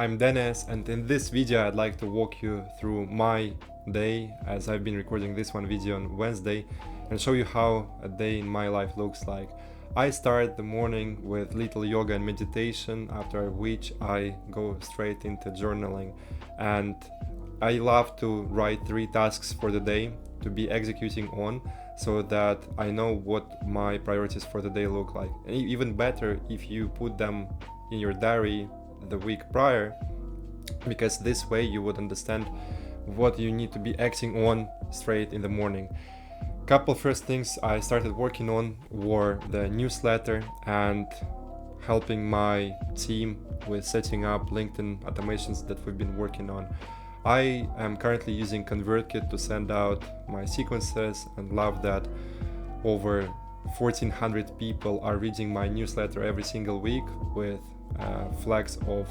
I'm Denis, and in this video I'd like to walk you through my day, as I've been recording this one video on Wednesday, and show you how a day in my life looks like. I start the morning with little yoga and meditation, after which I go straight into journaling, and I love to write 3 tasks for the day to be executing on, so that I know what my priorities for the day look like. And even better if you put them in your diary the week prior, because this way you would understand what you need to be acting on straight in the morning. Couple first things I started working on were the newsletter and helping my team with setting up LinkedIn automations that we've been working on. I am currently using ConvertKit to send out my sequences, and love that over 1,400 people are reading my newsletter every single week with flags of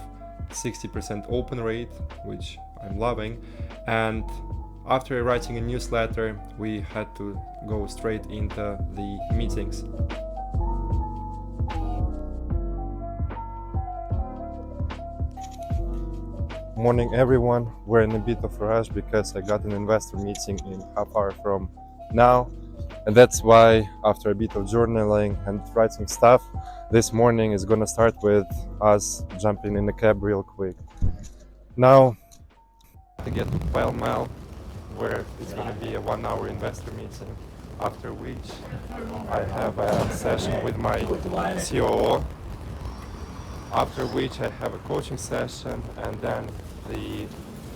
60% open rate, which I'm loving. And after writing a newsletter, we had to go straight into the meetings. Morning everyone, we're in a bit of a rush because I got an investor meeting in half hour from now, and that's why after a bit of journaling and writing stuff, this morning is gonna start with us jumping in the cab real quick. Now to get to Pall Mall, where it's gonna be a 1-hour investor meeting, after which I have a session with my COO, after which I have a coaching session, and then the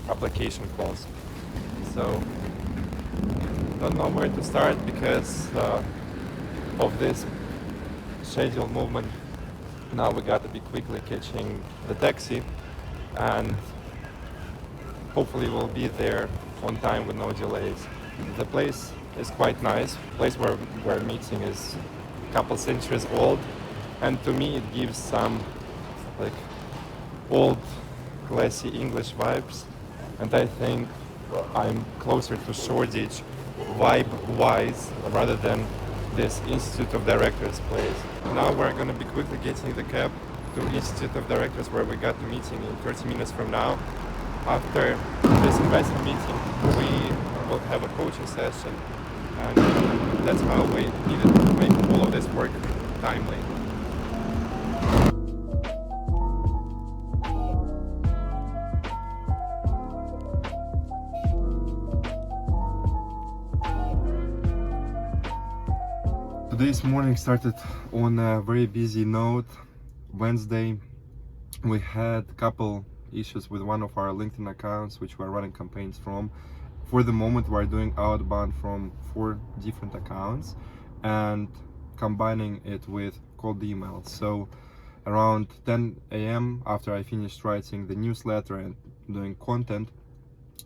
application calls. So don't know where to start because of this schedule movement. Now we got to be quickly catching the taxi, and hopefully we'll be there on time with no delays. The place is quite nice. The place where we're meeting is a couple centuries old, and to me it gives some like old classy English vibes, and I think I'm closer to Shoreditch vibe wise rather than this Institute of Directors place. Now we're gonna be quickly getting the cab to Institute of Directors, where we got the meeting in 30 minutes from now. After this investor meeting we will have a coaching session, and that's how we needed to make all of this work timely. Today's morning started on a very busy note. Wednesday we had a couple issues with one of our LinkedIn accounts which we're running campaigns from. For the moment we're doing outbound from 4 different accounts and combining it with cold emails. So around 10 a.m. after I finished writing the newsletter and doing content,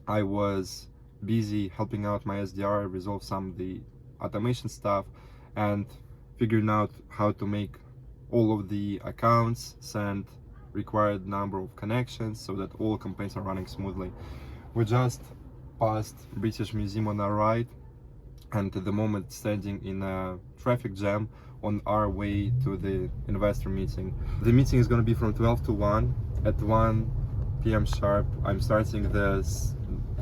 I was busy helping out my SDR resolve some of the automation stuff and figuring out how to make all of the accounts send required number of connections so that all campaigns are running smoothly. We just passed British Museum on our right, and at the moment standing in a traffic jam on our way to the investor meeting. The meeting is going to be from 12 to 1. At 1 p.m. sharp I'm starting this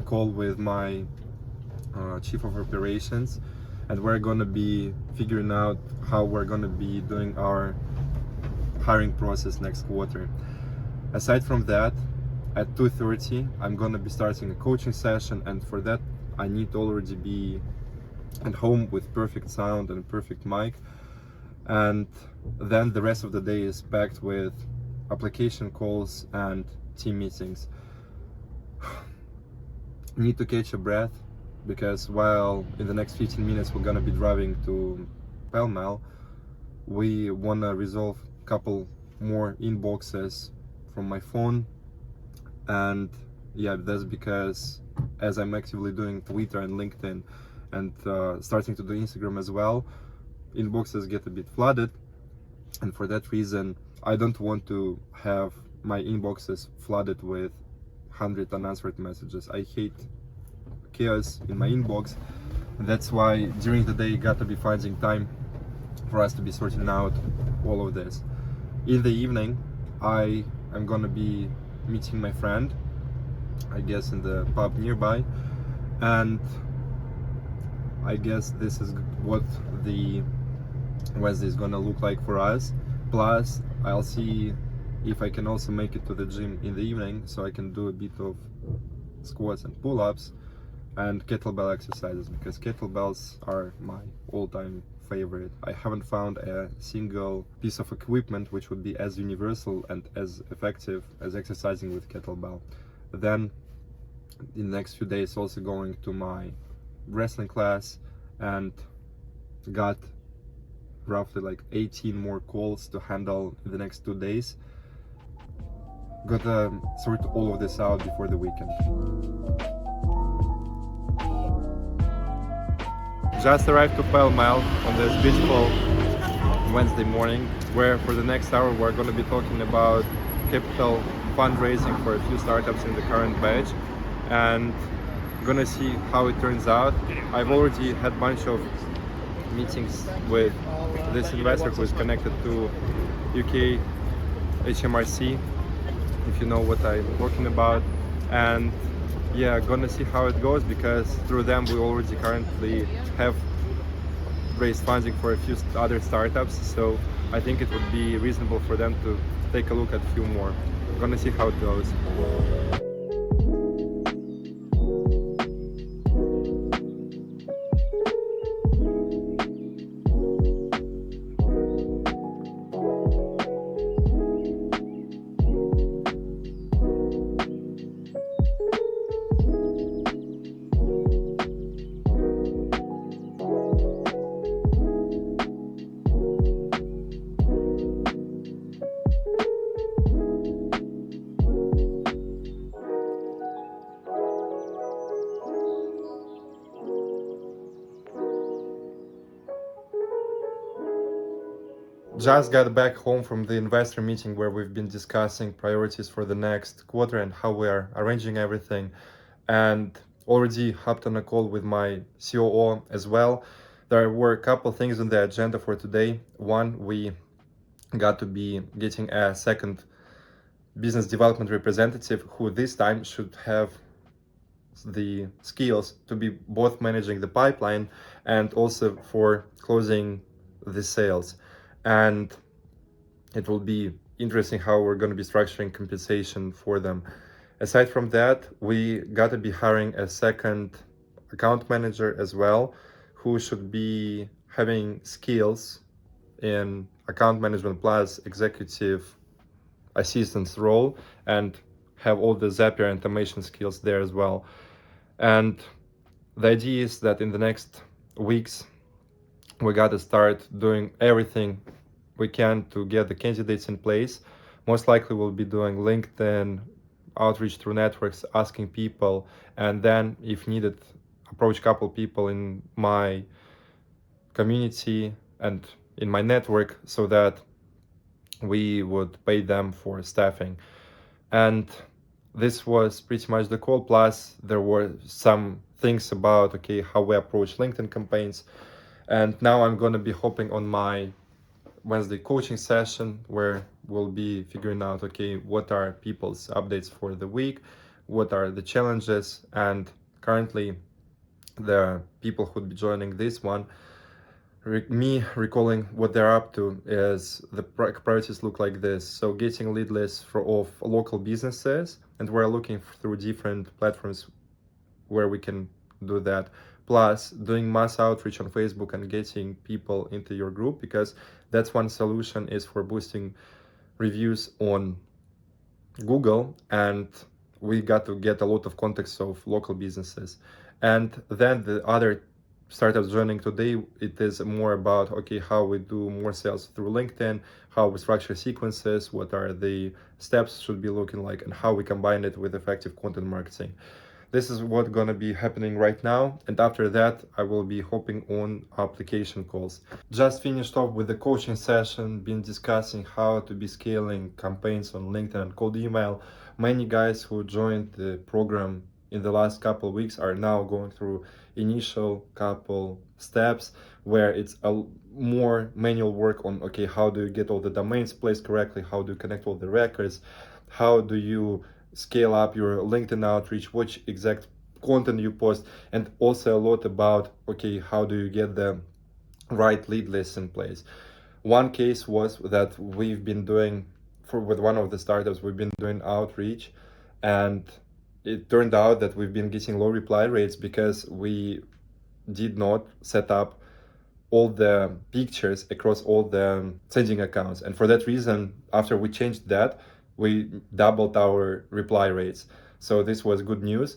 call with my chief of operations, and we're gonna be figuring out how we're gonna be doing our hiring process next quarter. Aside from that, at 2:30 I'm gonna be starting a coaching session, and for that I need to already be at home with perfect sound and perfect mic, and then the rest of the day is packed with application calls and team meetings. Need to catch a breath, because while in the next 15 minutes we're gonna be driving to Pall Mall, we wanna resolve a couple more inboxes from my phone. And yeah, that's because as I'm actively doing Twitter and LinkedIn and starting to do Instagram as well, inboxes get a bit flooded, and for that reason I don't want to have my inboxes flooded with 100 unanswered messages. I hate chaos in my inbox, and that's why during the day you got to be finding time for us to be sorting out all of this. In the evening I am gonna be meeting my friend, I guess in the pub nearby, and I guess this is what the Wednesday is gonna look like for us. Plus, I'll see if I can also make it to the gym in the evening, so I can do a bit of squats and pull-ups and kettlebell exercises, because kettlebells are my all-time favorite. I haven't found a single piece of equipment which would be as universal and as effective as exercising with kettlebell. Then in the next few days also going to my wrestling class, and got roughly like 18 more calls to handle in the next 2 days. Gotta sort all of this out before the weekend. Just arrived to Pall Mall on this beautiful Wednesday morning, where for the next hour we're going to be talking about capital fundraising for a few startups in the current batch, and gonna see how it turns out. I've already had a bunch of meetings with this investor who is connected to UK HMRC, if you know what I'm talking about, and yeah, gonna see how it goes, because through them we already currently have raised funding for a few other startups, so I think it would be reasonable for them to take a look at a few more. Gonna see how it goes. Just got back home from the investor meeting where we've been discussing priorities for the next quarter and how we are arranging everything, and already hopped on a call with my COO as well. There were a couple things on the agenda for today. One, we got to be getting a second business development representative who this time should have the skills to be both managing the pipeline and also for closing the sales. And it will be interesting how we're going to be structuring compensation for them. Aside from that, we got to be hiring a second account manager as well, who should be having skills in account management plus executive assistance role, and have all the Zapier and automation skills there as well. And the idea is that in the next weeks we got to start doing everything we can to get the candidates in place. Most likely we'll be doing LinkedIn outreach through networks, asking people, and then if needed, approach a couple people in my community and in my network so that we would pay them for staffing. And this was pretty much the call. Plus there were some things about how we approach LinkedIn campaigns. And now I'm going to be hopping on my Wednesday coaching session where we'll be figuring out what are people's updates for the week, what are the challenges, and currently the people who'd be joining this one, me recalling what they're up to, is the priorities look like this. So getting lead lists of local businesses, and we're looking through different platforms where we can do that, plus doing mass outreach on Facebook and getting people into your group, because that's one solution is for boosting reviews on Google, and we got to get a lot of contacts of local businesses. And then the other startups joining today, it is more about how we do more sales through LinkedIn, how we structure sequences, what are the steps should be looking like, and how we combine it with effective content marketing. This is what's gonna be happening right now, and after that I will be hopping on application calls. Just finished off with the coaching session, been discussing how to be scaling campaigns on LinkedIn and cold email. Many guys who joined the program in the last couple of weeks are now going through initial couple steps where it's a more manual work on how do you get all the domains placed correctly, how do you connect all the records, how do you scale up your LinkedIn outreach, what exact content you post, and also a lot about, okay, how do you get the right lead list in place. One case was that we've been doing with one of the startups, we've been doing outreach, and it turned out that we've been getting low reply rates because we did not set up all the pictures across all the sending accounts. And for that reason, after we changed that, we doubled our reply rates. So this was good news.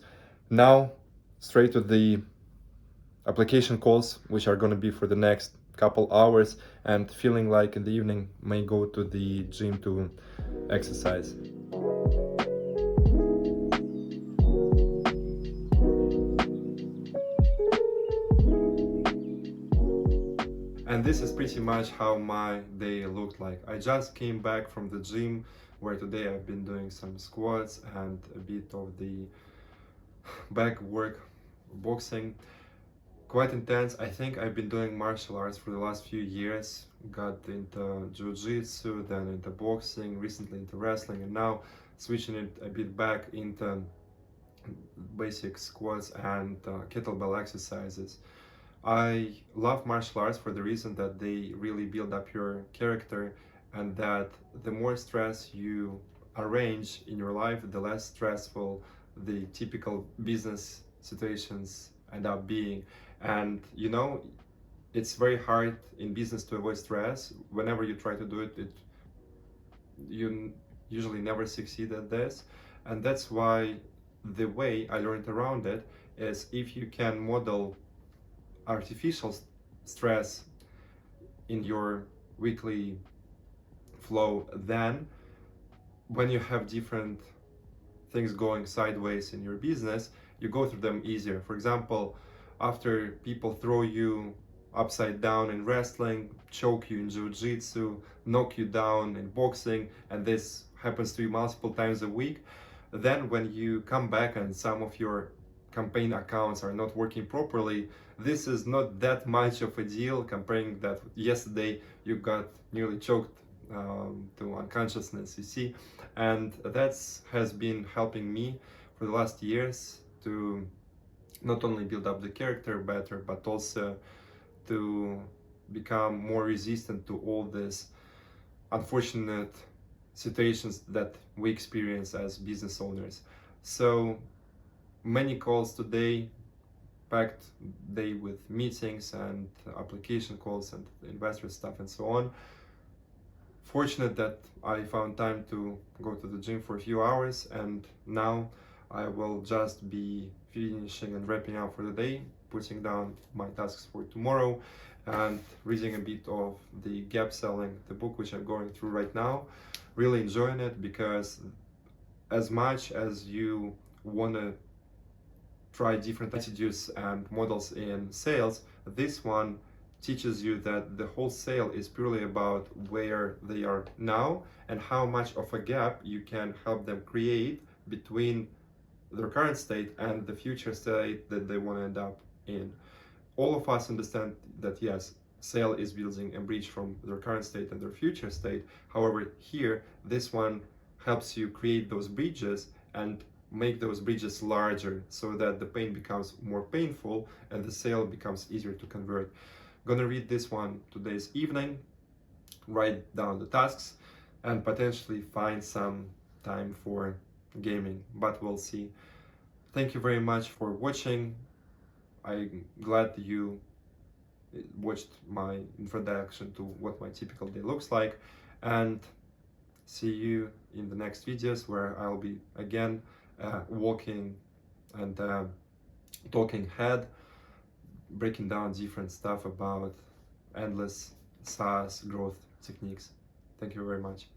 Now, straight to the application calls, which are going to be for the next couple hours, and feeling like in the evening may go to the gym to exercise. And this is pretty much how my day looked like. I just came back from the gym, where today I've been doing some squats and a bit of the back work, boxing. Quite intense. I think I've been doing martial arts for the last few years. Got into jiu-jitsu, then into boxing, recently into wrestling, and now switching it a bit back into basic squats and kettlebell exercises. I love martial arts for the reason that they really build up your character, and that the more stress you arrange in your life, the less stressful the typical business situations end up being. And you know, it's very hard in business to avoid stress. Whenever you try to do it, you usually never succeed at this. And that's why the way I learned around it is, if you can model artificial stress in your weekly flow, then when you have different things going sideways in your business, you go through them easier. For example, after people throw you upside down in wrestling, choke you in jiu-jitsu, knock you down in boxing, and this happens to you multiple times a week, then when you come back and some of your campaign accounts are not working properly, this is not that much of a deal comparing that yesterday you got nearly choked to unconsciousness, you see. And that has been helping me for the last years to not only build up the character better, but also to become more resistant to all these unfortunate situations that we experience as business owners. So many calls today, packed day with meetings and application calls and investor stuff and so on. Fortunate that I found time to go to the gym for a few hours, and now I will just be finishing and wrapping up for the day, putting down my tasks for tomorrow, and reading a bit of the Gap Selling, the book which I'm going through right now. Really enjoying it, because as much as you want to try different attitudes and models in sales, this one teaches you that the whole sale is purely about where they are now and how much of a gap you can help them create between their current state and the future state that they want to end up in. All of us understand that yes, sale is building a bridge from their current state and their future state. However, here, this one helps you create those bridges and make those bridges larger, so that the pain becomes more painful and the sale becomes easier to convert. Gonna read this one today's evening, write down the tasks, and potentially find some time for gaming, but we'll see. Thank you very much for watching. I'm glad you watched my introduction to what my typical day looks like, and see you in the next videos, where I'll be again walking and talking head, breaking down different stuff about endless SaaS growth techniques. Thank you very much.